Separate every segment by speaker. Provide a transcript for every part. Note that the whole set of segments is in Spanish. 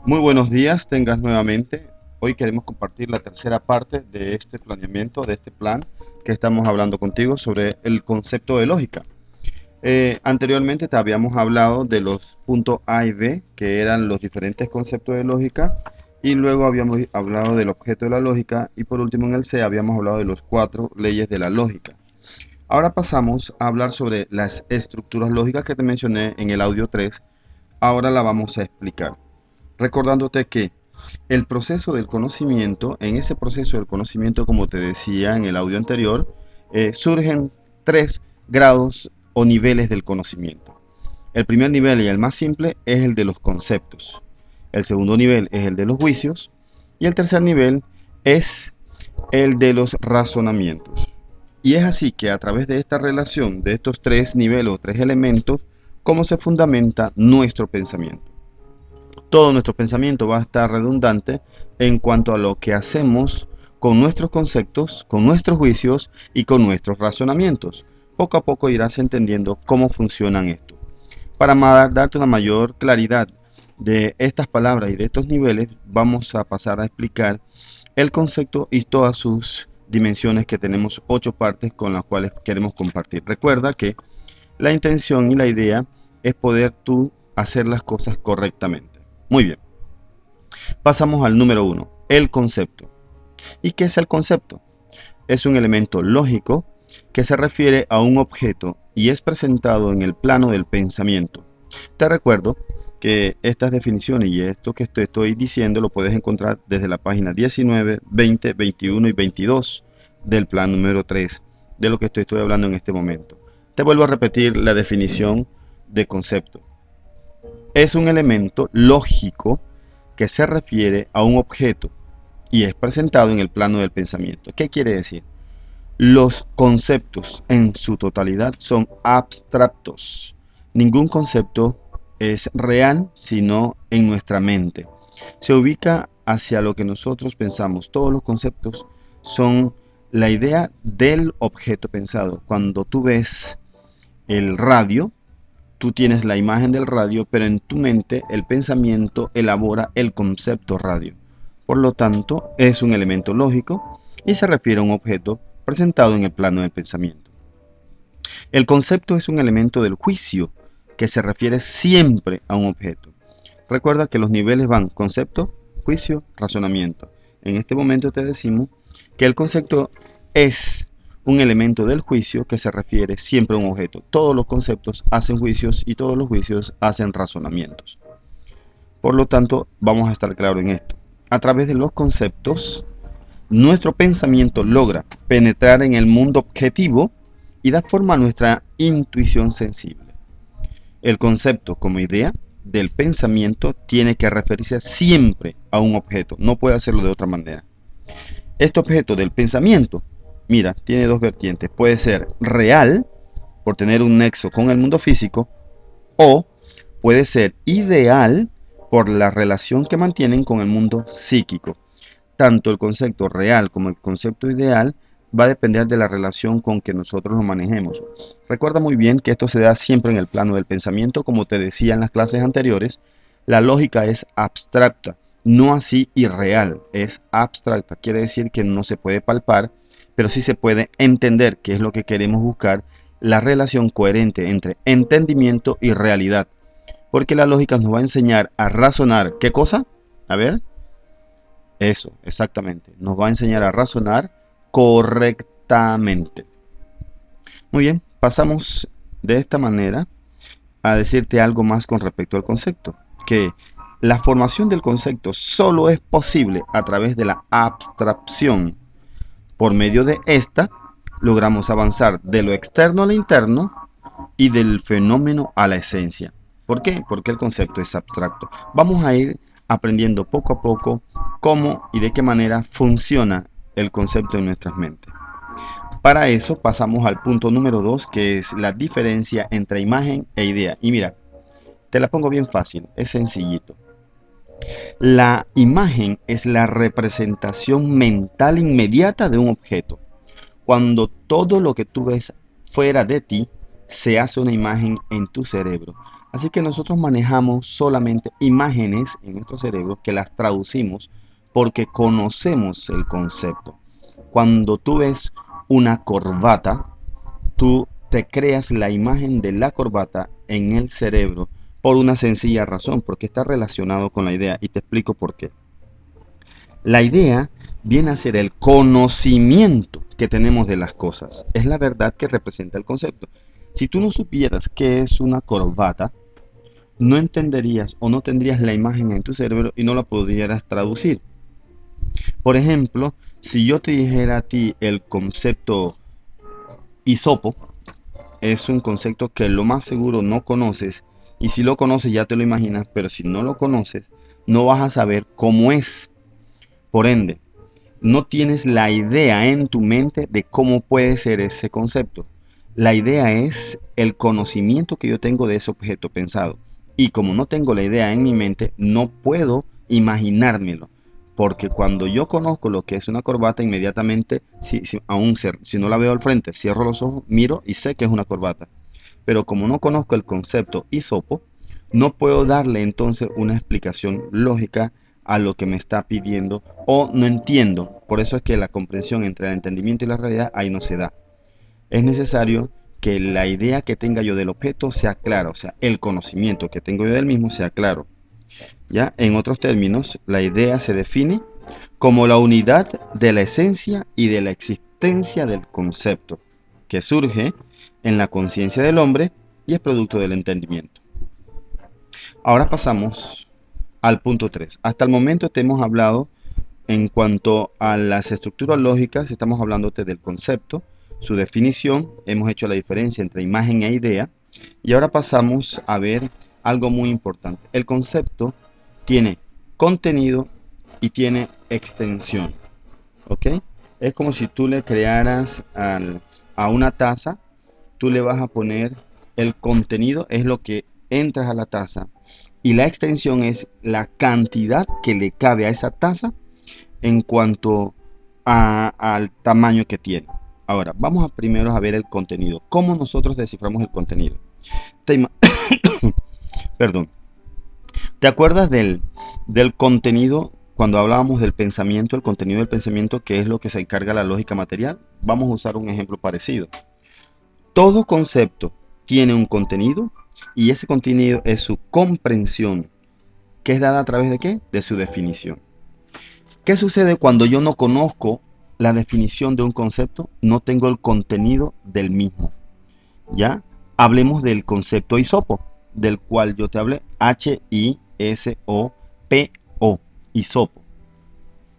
Speaker 1: Muy buenos días, tengas nuevamente. Hoy queremos compartir la tercera parte de este planeamiento, de este plan que estamos hablando contigo sobre el concepto de lógica. Anteriormente te habíamos hablado de los puntos A y B, que eran los diferentes conceptos de lógica, y luego habíamos hablado del objeto de la lógica, y por último en el C habíamos hablado de los 4 leyes de la lógica. Ahora pasamos a hablar sobre las estructuras lógicas que te mencioné en el audio 3. Ahora la vamos a explicar, recordándote que el proceso del conocimiento, en ese proceso del conocimiento, como te decía en el audio anterior, surgen 3 grados o niveles del conocimiento. El primer nivel y el más simple es el de los conceptos. El segundo nivel es el de los juicios. Y el tercer nivel es el de los razonamientos. Y es así que a través de esta relación de estos 3 niveles o 3 elementos, cómo se fundamenta nuestro pensamiento. Todo nuestro pensamiento va a estar redundante en cuanto a lo que hacemos con nuestros conceptos, con nuestros juicios y con nuestros razonamientos. Poco a poco irás entendiendo cómo funcionan esto. Para darte una mayor claridad de estas palabras y de estos niveles, vamos a pasar a explicar el concepto y todas sus dimensiones, que tenemos 8 partes con las cuales queremos compartir. Recuerda que la intención y la idea es poder tú hacer las cosas correctamente. Muy bien, pasamos al número 1, el concepto. ¿Y qué es el concepto? Es un elemento lógico que se refiere a un objeto y es presentado en el plano del pensamiento. Te recuerdo que estas definiciones y esto que te estoy diciendo lo puedes encontrar desde la página 19, 20, 21 y 22 del plan número 3 de lo que te estoy hablando en este momento. Te vuelvo a repetir la definición de concepto. Es un elemento lógico que se refiere a un objeto y es presentado en el plano del pensamiento. ¿Qué quiere decir? Los conceptos en su totalidad son abstractos. Ningún concepto es real sino en nuestra mente. Se ubica hacia lo que nosotros pensamos. Todos los conceptos son la idea del objeto pensado. Cuando tú ves el radio, tú tienes la imagen del radio, pero en tu mente el pensamiento elabora el concepto radio. Por lo tanto, es un elemento lógico y se refiere a un objeto presentado en el plano del pensamiento. El concepto es un elemento del juicio que se refiere siempre a un objeto. Recuerda que los niveles van concepto, juicio, razonamiento. En este momento te decimos que el concepto es un elemento del juicio que se refiere siempre a un objeto. Todos los conceptos hacen juicios y todos los juicios hacen razonamientos. Por lo tanto, vamos a estar claros en esto. A través de los conceptos, nuestro pensamiento logra penetrar en el mundo objetivo y da forma a nuestra intuición sensible. El concepto como idea del pensamiento tiene que referirse siempre a un objeto, no puede hacerlo de otra manera. Este objeto del pensamiento, mira, tiene 2 vertientes. Puede ser real, por tener un nexo con el mundo físico, o puede ser ideal por la relación que mantienen con el mundo psíquico. Tanto el concepto real como el concepto ideal va a depender de la relación con que nosotros lo manejemos. Recuerda muy bien que esto se da siempre en el plano del pensamiento. Como te decía en las clases anteriores, la lógica es abstracta, no así irreal, es abstracta. Quiere decir que no se puede palpar, pero sí se puede entender, que es lo que queremos buscar, la relación coherente entre entendimiento y realidad. Porque la lógica nos va a enseñar a razonar. ¿Qué cosa? A ver. Eso, exactamente. Nos va a enseñar a razonar correctamente. Muy bien, pasamos de esta manera a decirte algo más con respecto al concepto. Que la formación del concepto solo es posible a través de la abstracción. Por medio de esta, logramos avanzar de lo externo a lo interno y del fenómeno a la esencia. ¿Por qué? Porque el concepto es abstracto. Vamos a ir aprendiendo poco a poco cómo y de qué manera funciona el concepto en nuestras mentes. Para eso pasamos al punto número 2, que es la diferencia entre imagen e idea. Y mira, te la pongo bien fácil, es sencillito. La imagen es la representación mental inmediata de un objeto. Cuando todo lo que tú ves fuera de ti, se hace una imagen en tu cerebro. Así que nosotros manejamos solamente imágenes en nuestro cerebro que las traducimos porque conocemos el concepto. Cuando tú ves una corbata, tú te creas la imagen de la corbata en el cerebro por una sencilla razón, porque está relacionado con la idea, y te explico por qué. La idea viene a ser el conocimiento que tenemos de las cosas. Es la verdad que representa el concepto. Si tú no supieras qué es una corbata, no entenderías o no tendrías la imagen en tu cerebro y no la pudieras traducir. Por ejemplo, si yo te dijera a ti el concepto hisopo, es un concepto que lo más seguro no conoces, y si lo conoces ya te lo imaginas, pero si no lo conoces, no vas a saber cómo es. Por ende, no tienes la idea en tu mente de cómo puede ser ese concepto. La idea es el conocimiento que yo tengo de ese objeto pensado. Y como no tengo la idea en mi mente, no puedo imaginármelo. Porque cuando yo conozco lo que es una corbata, inmediatamente, si no la veo al frente, cierro los ojos, miro y sé que es una corbata. Pero como no conozco el concepto hisopo, no puedo darle entonces una explicación lógica a lo que me está pidiendo, o no entiendo. Por eso es que la comprensión entre el entendimiento y la realidad ahí no se da. Es necesario que la idea que tenga yo del objeto sea clara, o sea, el conocimiento que tengo yo del mismo sea claro. ¿Ya? En otros términos, la idea se define como la unidad de la esencia y de la existencia del concepto, que surge en la conciencia del hombre y es producto del entendimiento. Ahora pasamos al punto 3. Hasta el momento te hemos hablado en cuanto a las estructuras lógicas, estamos hablándote del concepto, su definición, hemos hecho la diferencia entre imagen e idea, y ahora pasamos a ver algo muy importante. El concepto tiene contenido y tiene extensión, ¿ok? Es como si tú le crearas a una taza, tú le vas a poner el contenido, es lo que entras a la taza, y la extensión es la cantidad que le cabe a esa taza en cuanto al tamaño que tiene. Ahora, vamos a primero a ver el contenido. ¿Cómo nosotros desciframos el contenido? Perdón. ¿Te acuerdas del contenido cuando hablábamos del pensamiento, el contenido del pensamiento, que es lo que se encarga la lógica material? Vamos a usar un ejemplo parecido. Todo concepto tiene un contenido y ese contenido es su comprensión, que es dada a través de ¿qué? De su definición. ¿Qué sucede cuando yo no conozco la definición de un concepto? No tengo el contenido del mismo. ¿Ya? Hablemos del concepto hisopo, del cual yo te hablé, H-I-S-O-P-O, hisopo.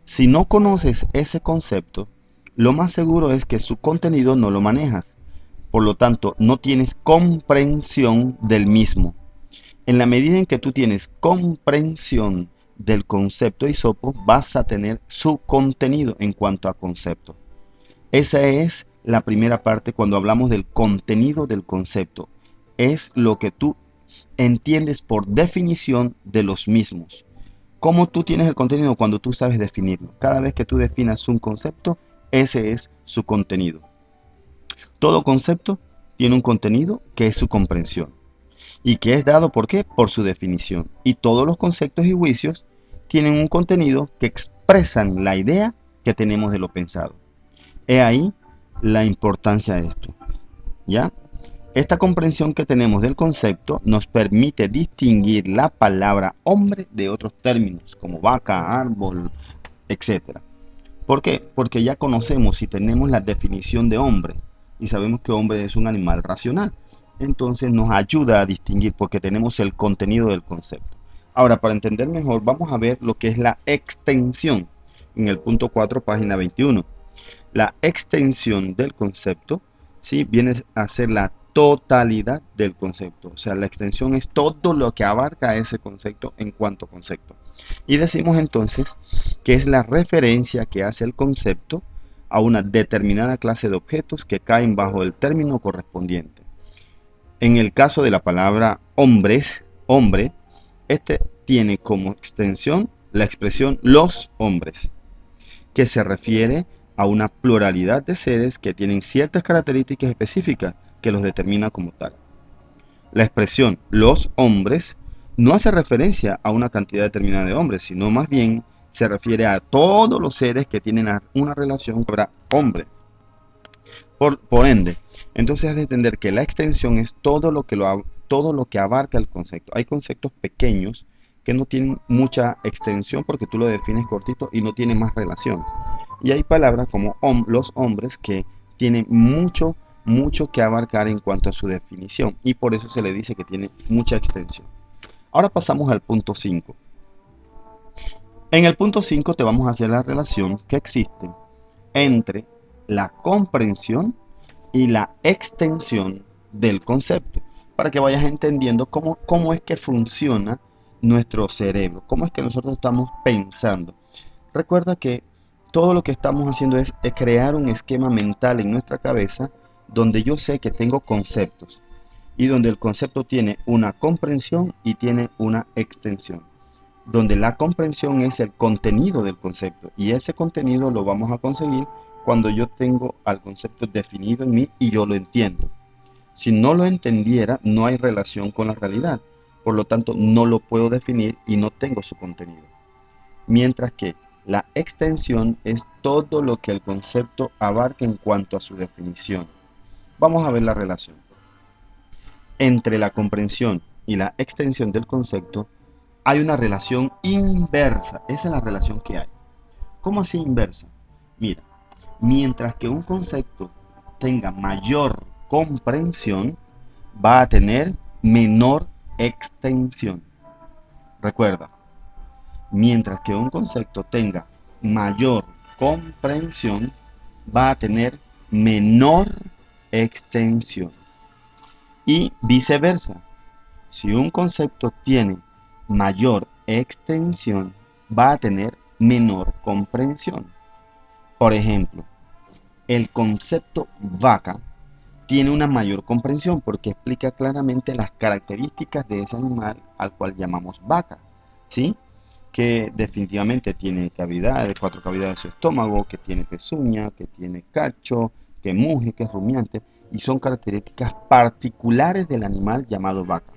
Speaker 1: Si no conoces ese concepto, lo más seguro es que su contenido no lo manejas. Por lo tanto, no tienes comprensión del mismo. En la medida en que tú tienes comprensión del concepto hisopo, vas a tener su contenido en cuanto a concepto. Esa es la primera parte cuando hablamos del contenido del concepto. Es lo que tú entiendes por definición de los mismos. ¿Cómo tú tienes el contenido? Cuando tú sabes definirlo. Cada vez que tú definas un concepto, ese es su contenido. Todo concepto tiene un contenido que es su comprensión. ¿Y que es dado por qué? Por su definición. Y todos los conceptos y juicios tienen un contenido que expresan la idea que tenemos de lo pensado. He ahí la importancia de esto. ¿Ya? Esta comprensión que tenemos del concepto nos permite distinguir la palabra hombre de otros términos, como vaca, árbol, etc. ¿Por qué? Porque ya conocemos y tenemos la definición de hombre y sabemos que hombre es un animal racional. Entonces nos ayuda a distinguir porque tenemos el contenido del concepto. Ahora, para entender mejor, vamos a ver lo que es la extensión en el punto 4, página 21. La extensión del concepto, ¿sí? Viene a ser la totalidad del concepto. O sea, la extensión es todo lo que abarca ese concepto en cuanto a concepto. Y decimos entonces que es la referencia que hace el concepto a una determinada clase de objetos que caen bajo el término correspondiente. En el caso de la palabra hombres, hombre, este tiene como extensión la expresión los hombres, que se refiere a una pluralidad de seres que tienen ciertas características específicas que los determina como tal. La expresión los hombres no hace referencia a una cantidad determinada de hombres, sino más bien se refiere a todos los seres que tienen una relación con hombre. Por ende, entonces has de entender que la extensión es todo lo que abarca el concepto. Hay conceptos pequeños que no tienen mucha extensión porque tú lo defines cortito y no tienen más relación. Y hay palabras como los hombres que tienen mucho que abarcar en cuanto a su definición y por eso se le dice que tiene mucha extensión. Ahora pasamos al punto 5. En el punto 5 te vamos a hacer la relación que existe entre la comprensión y la extensión del concepto, para que vayas entendiendo cómo es que funciona nuestro cerebro, cómo es que nosotros estamos pensando. Recuerda que todo lo que estamos haciendo es crear un esquema mental en nuestra cabeza donde yo sé que tengo conceptos y donde el concepto tiene una comprensión y tiene una extensión, donde la comprensión es el contenido del concepto y ese contenido lo vamos a conseguir cuando yo tengo al concepto definido en mí y yo lo entiendo. Si no lo entendiera, no hay relación con la realidad, por lo tanto no lo puedo definir y no tengo su contenido. Mientras que la extensión es todo lo que el concepto abarca en cuanto a su definición. Vamos a ver la relación. Entre la comprensión y la extensión del concepto hay una relación inversa. Esa es la relación que hay. ¿Cómo así inversa? Mira, mientras que un concepto tenga mayor comprensión, va a tener menor extensión. Recuerda, mientras que un concepto tenga mayor comprensión, va a tener menor extensión. Y viceversa, si un concepto tiene mayor extensión, va a tener menor comprensión. Por ejemplo, el concepto vaca tiene una mayor comprensión porque explica claramente las características de ese animal al cual llamamos vaca, ¿sí? Que definitivamente tiene cavidades, 4 cavidades de su estómago, que tiene pezuña, que tiene cacho, que muge, que es rumiante, y son características particulares del animal llamado vaca.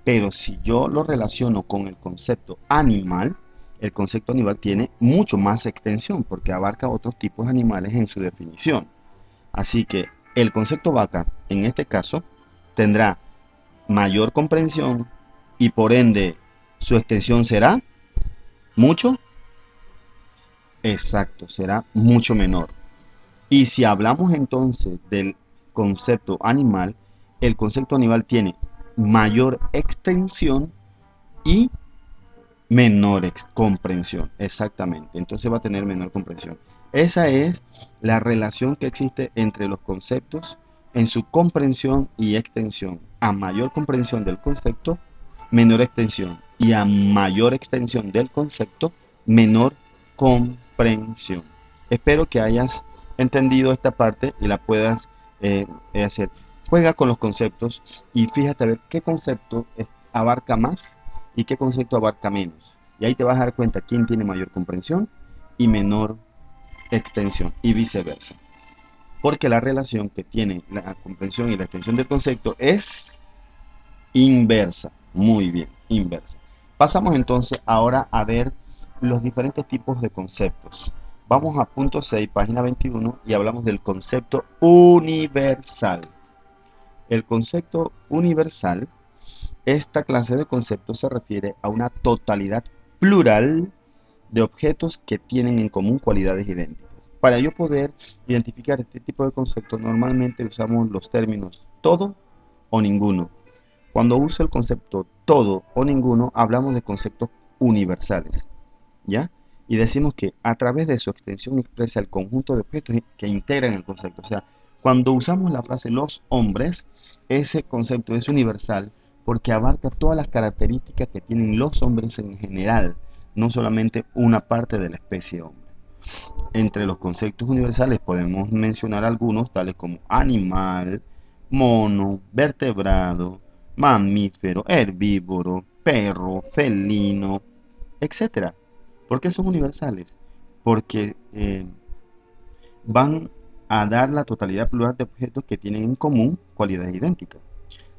Speaker 1: Pero si yo lo relaciono con el concepto animal, el concepto animal tiene mucho más extensión porque abarca otros tipos de animales en su definición. Así que el concepto vaca, en este caso, tendrá mayor comprensión y por ende su extensión será mucho, exacto, será mucho menor. Y si hablamos entonces del concepto animal, el concepto animal tiene mayor extensión y menor comprensión, exactamente. Entonces va a tener menor comprensión. Esa es la relación que existe entre los conceptos en su comprensión y extensión. A mayor comprensión del concepto, menor extensión. Y a mayor extensión del concepto, menor comprensión. Espero que hayas entendido esta parte y la puedas hacer. Juega con los conceptos y fíjate a ver qué concepto abarca más y qué concepto abarca menos. Y ahí te vas a dar cuenta quién tiene mayor comprensión y menor extensión y viceversa. Porque la relación que tiene la comprensión y la extensión del concepto es inversa. Muy bien, inversa. Pasamos entonces ahora a ver los diferentes tipos de conceptos. Vamos a punto 6, página 21 y hablamos del concepto universal. El concepto universal, esta clase de conceptos se refiere a una totalidad plural de objetos que tienen en común cualidades idénticas. Para yo poder identificar este tipo de conceptos, normalmente usamos los términos todo o ninguno. Cuando uso el concepto todo o ninguno, hablamos de conceptos universales, ¿ya? Y decimos que a través de su extensión expresa el conjunto de objetos que integran el concepto. O sea, cuando usamos la frase los hombres, ese concepto es universal porque abarca todas las características que tienen los hombres en general, no solamente una parte de la especie hombre. Entre los conceptos universales podemos mencionar algunos, tales como animal, mono, vertebrado, mamífero, herbívoro, perro, felino, etcétera. ¿Por qué son universales? Porque van a dar la totalidad plural de objetos que tienen en común cualidades idénticas.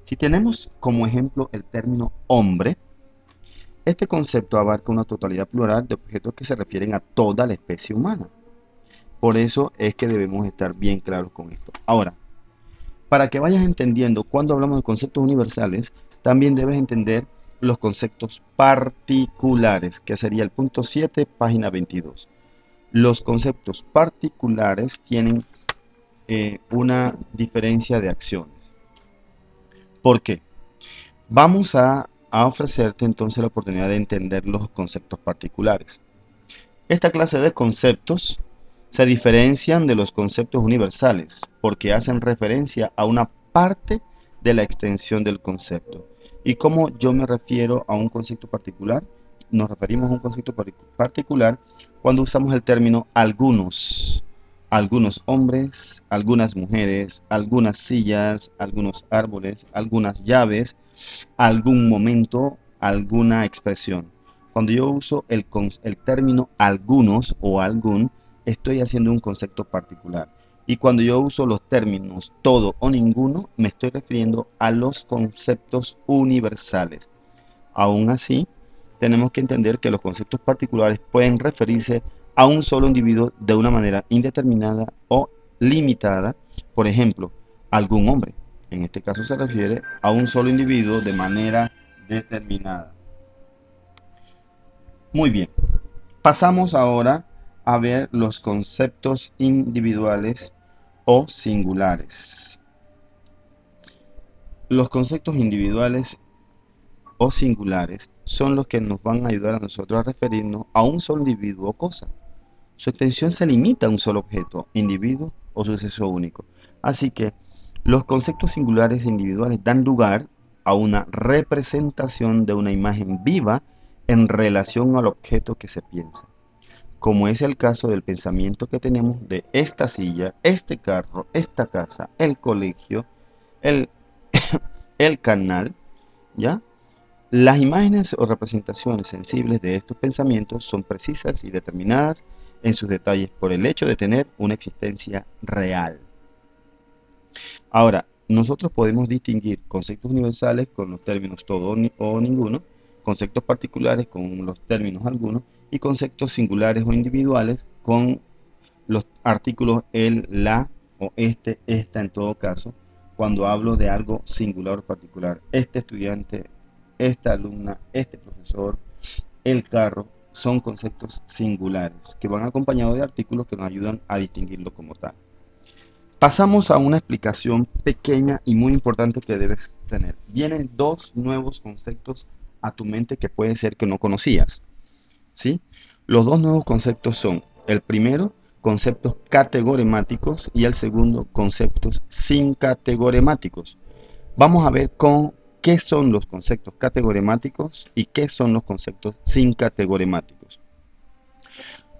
Speaker 1: Si tenemos como ejemplo el término hombre, este concepto abarca una totalidad plural de objetos que se refieren a toda la especie humana. Por eso es que debemos estar bien claros con esto. Ahora, para que vayas entendiendo cuando hablamos de conceptos universales, también debes entender los conceptos particulares, que sería el punto 7, página 22. Los conceptos particulares tienen una diferencia de acciones. ¿Por qué? Vamos a ofrecerte entonces la oportunidad de entender los conceptos particulares. Esta clase de conceptos se diferencian de los conceptos universales porque hacen referencia a una parte de la extensión del concepto. ¿Y cómo yo me refiero a un concepto particular? Nos referimos a un concepto particular cuando usamos el término algunos. Algunos hombres, algunas mujeres, algunas sillas, algunos árboles, algunas llaves, algún momento, alguna expresión. Cuando yo uso el término algunos o algún, estoy haciendo un concepto particular. Y cuando yo uso los términos todo o ninguno, me estoy refiriendo a los conceptos universales. Aún así, tenemos que entender que los conceptos particulares pueden referirse a un solo individuo de una manera indeterminada o limitada. Por ejemplo, algún hombre. En este caso se refiere a un solo individuo de manera determinada. Muy bien. Pasamos ahora a ver los conceptos individuales o singulares. Los conceptos individuales o singulares son los que nos van a ayudar a nosotros a referirnos a un solo individuo o cosa. Su extensión se limita a un solo objeto, individuo o suceso único. Así que los conceptos singulares e individuales dan lugar a una representación de una imagen viva en relación al objeto que se piensa, como es el caso del pensamiento que tenemos de esta silla, este carro, esta casa, el colegio, el, el canal, ¿ya? Las imágenes o representaciones sensibles de estos pensamientos son precisas y determinadas en sus detalles por el hecho de tener una existencia real. Ahora, nosotros podemos distinguir conceptos universales con los términos todo o ninguno, conceptos particulares con los términos algunos y conceptos singulares o individuales con los artículos el, la o este, esta en todo caso, cuando hablo de algo singular o particular. Este estudiante, esta alumna, este profesor, el carro, son conceptos singulares que van acompañados de artículos que nos ayudan a distinguirlo como tal. Pasamos a una explicación pequeña y muy importante que debes tener. Vienen dos nuevos conceptos a tu mente que puede ser que no conocías, ¿sí? Los dos nuevos conceptos son, el primero, conceptos categoremáticos y el segundo, conceptos sin categoremáticos. Vamos a ver qué son los conceptos categoremáticos y qué son los conceptos sin categoremáticos.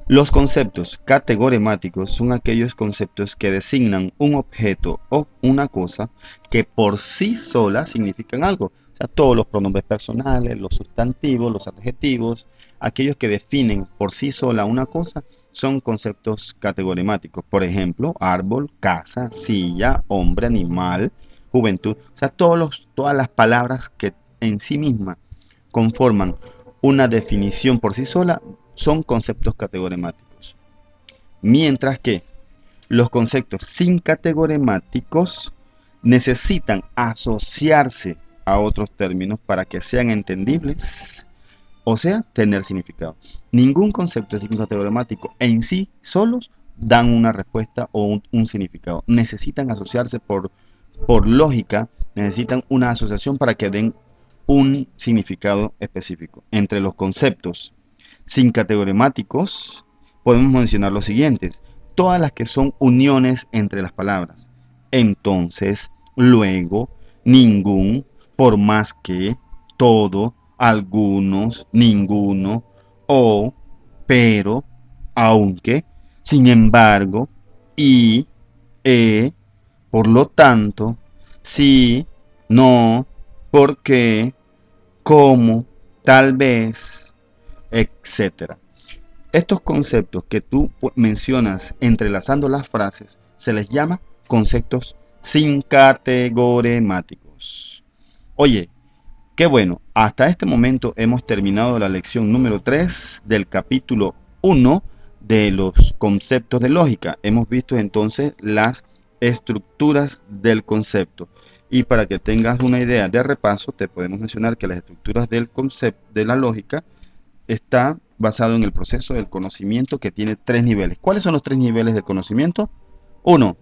Speaker 1: Los conceptos categoremáticos son aquellos conceptos que designan un objeto o una cosa que por sí sola significan algo. O sea, todos los pronombres personales, los sustantivos, los adjetivos, aquellos que definen por sí sola una cosa, son conceptos categoremáticos. Por ejemplo, árbol, casa, silla, hombre, animal, juventud. O sea, todas las palabras que en sí mismas conforman una definición por sí sola son conceptos categoremáticos. Mientras que los conceptos sin categoremáticos necesitan asociarse a otros términos para que sean entendibles, o sea, tener significado. Ningún concepto sin categoremático en sí solos dan una respuesta o un significado. Necesitan asociarse por lógica, necesitan una asociación para que den un significado específico. Entre los conceptos sin categoremáticos podemos mencionar los siguientes: todas las que son uniones entre las palabras. Entonces, luego, ningún, por más que, todo, algunos, ninguno, o, pero, aunque, sin embargo, y, por lo tanto, sí, no, porque, como, tal vez, etcétera. Estos conceptos que tú mencionas entrelazando las frases se les llama conceptos sin categoremáticos. Oye, qué bueno, hasta este momento hemos terminado la lección número 3 del capítulo 1 de los conceptos de lógica. Hemos visto entonces las estructuras del concepto. Y para que tengas una idea de repaso, te podemos mencionar que las estructuras del concepto de la lógica está basado en el proceso del conocimiento, que tiene 3 niveles. ¿Cuáles son los 3 niveles de conocimiento? 1.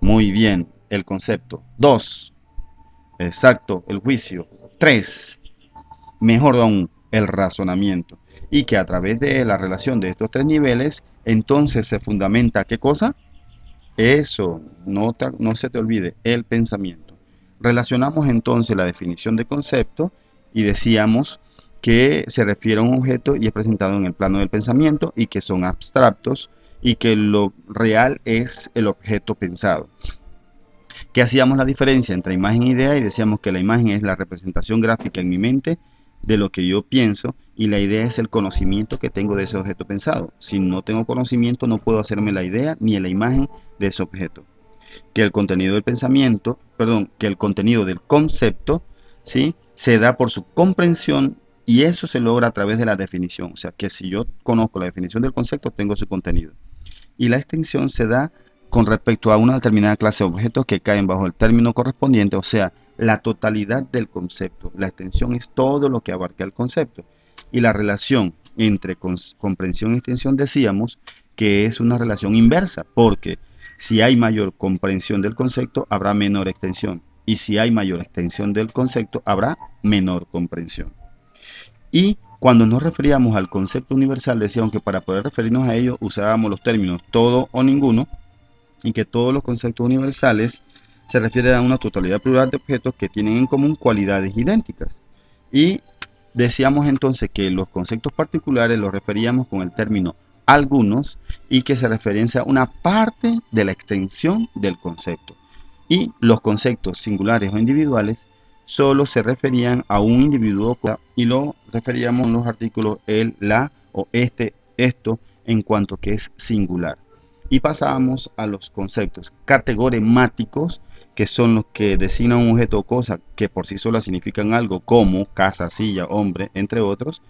Speaker 1: Muy bien, el concepto. 2. Exacto, el juicio. 3. Mejor aún, el razonamiento. Y que a través de la relación de estos 3 niveles, entonces se fundamenta, ¿qué cosa? Eso, no se te olvide, el pensamiento. Relacionamos entonces la definición de concepto y decíamos que se refiere a un objeto y es presentado en el plano del pensamiento y que son abstractos y que lo real es el objeto pensado. Que hacíamos la diferencia entre imagen e idea y decíamos que la imagen es la representación gráfica en mi mente de lo que yo pienso y la idea es el conocimiento que tengo de ese objeto pensado. Si no tengo conocimiento no puedo hacerme la idea ni la imagen de ese objeto. Que el contenido del pensamiento, perdón, que el contenido del concepto, ¿sí?, se da por su comprensión y eso se logra a través de la definición. O sea, que si yo conozco la definición del concepto, tengo su contenido. Y la extensión se da con respecto a una determinada clase de objetos que caen bajo el término correspondiente, o sea, la totalidad del concepto. La extensión es todo lo que abarca el concepto. Y la relación entre comprensión y extensión decíamos que es una relación inversa, porque si hay mayor comprensión del concepto, habrá menor extensión. Y si hay mayor extensión del concepto, habrá menor comprensión. Y cuando nos referíamos al concepto universal, decíamos que para poder referirnos a ello usábamos los términos todo o ninguno, y que todos los conceptos universales se refieren a una totalidad plural de objetos que tienen en común cualidades idénticas. Y decíamos entonces que los conceptos particulares los referíamos con el término algunos y que se referencia a una parte de la extensión del concepto. Y los conceptos singulares o individuales solo se referían a un individuo y lo referíamos en los artículos el, la o este, esto en cuanto que es singular. Y pasamos a los conceptos categoremáticos, que son los que designan un objeto o cosa que por sí sola significan algo, como casa, silla, hombre, entre otros.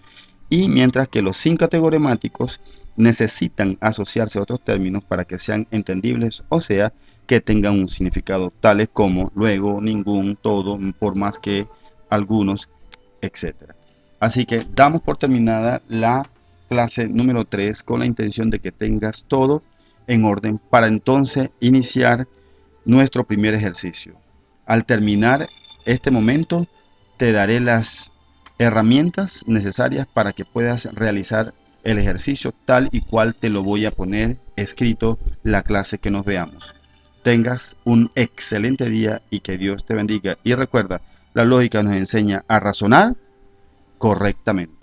Speaker 1: Y mientras que los sincategoremáticos necesitan asociarse a otros términos para que sean entendibles, o sea, que tengan un significado, tales como luego, ningún, todo, por más que, algunos, etc. Así que damos por terminada la clase número 3 con la intención de que tengas todo en orden para entonces iniciar nuestro primer ejercicio. Al terminar este momento, te daré las herramientas necesarias para que puedas realizar el ejercicio tal y cual te lo voy a poner escrito la clase que nos veamos. Tengas un excelente día y que Dios te bendiga. Y recuerda, la lógica nos enseña a razonar correctamente.